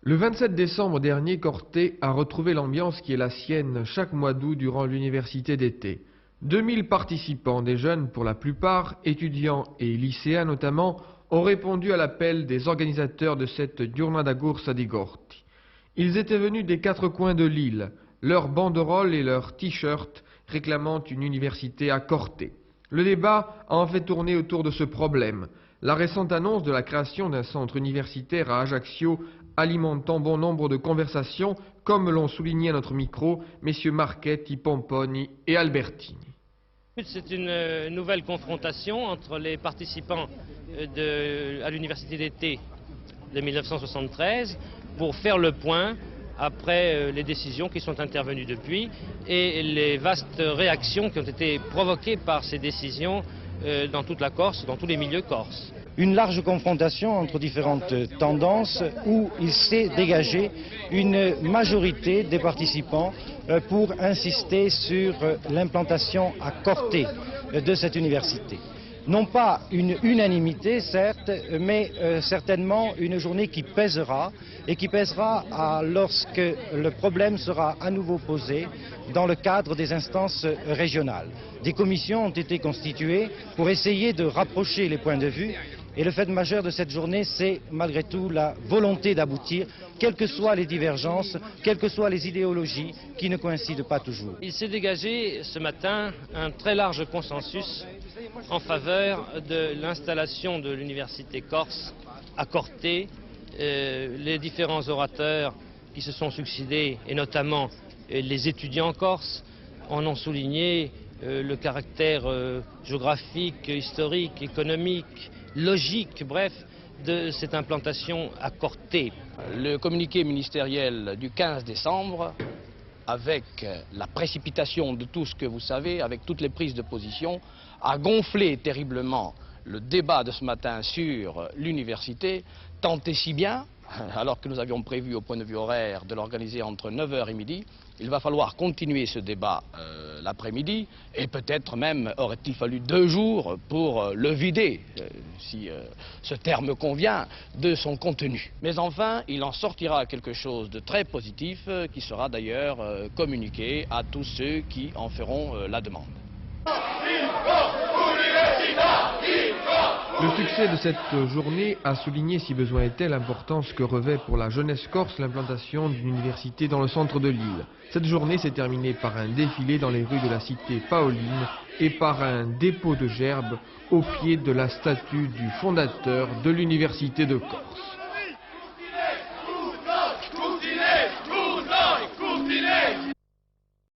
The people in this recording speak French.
Le 27 décembre dernier, Corté a retrouvé l'ambiance qui est la sienne chaque mois d'août durant l'université d'été. 2000 participants, des jeunes pour la plupart, étudiants et lycéens notamment, ont répondu à l'appel des organisateurs de cette Giornata Corsa di Corti. Ils étaient venus des quatre coins de l'île, leurs banderoles et leurs t-shirts réclamant une université à Corté. Le débat a en fait tourné autour de ce problème. La récente annonce de la création d'un centre universitaire à Ajaccio alimentant bon nombre de conversations, comme l'ont souligné à notre micro messieurs Marchetti, Pomponi et Albertini. C'est une nouvelle confrontation entre les participants à l'université d'été de 1973 pour faire le point après les décisions qui sont intervenues depuis et les vastes réactions qui ont été provoquées par ces décisions dans toute la Corse, dans tous les milieux corses. Une large confrontation entre différentes tendances où il s'est dégagé une majorité des participants pour insister sur l'implantation à Corté de cette université. Non pas une unanimité, certes, mais certainement une journée qui pèsera et qui pèsera lorsque le problème sera à nouveau posé dans le cadre des instances régionales. Des commissions ont été constituées pour essayer de rapprocher les points de vue. Et le fait majeur de cette journée, c'est malgré tout la volonté d'aboutir, quelles que soient les divergences, quelles que soient les idéologies qui ne coïncident pas toujours. Il s'est dégagé ce matin un très large consensus en faveur de l'installation de l'université corse à Corté. Les différents orateurs qui se sont succédés, et notamment les étudiants corses, en ont souligné le caractère géographique, historique, économique, logique, bref, de cette implantation à Corté. Le communiqué ministériel du 15 décembre, avec la précipitation de tout ce que vous savez, avec toutes les prises de position, a gonflé terriblement le débat de ce matin sur l'université, tant et si bien, alors que nous avions prévu au point de vue horaire de l'organiser entre 9h et midi, il va falloir continuer ce débat l'après-midi et peut-être même aurait-il fallu 2 jours pour le vider, si ce terme convient, de son contenu. Mais enfin, il en sortira quelque chose de très positif qui sera d'ailleurs communiqué à tous ceux qui en feront la demande. Le succès de cette journée a souligné, si besoin était, l'importance que revêt pour la jeunesse corse l'implantation d'une université dans le centre de l'île. Cette journée s'est terminée par un défilé dans les rues de la cité paoline et par un dépôt de gerbes au pied de la statue du fondateur de l'université de Corse.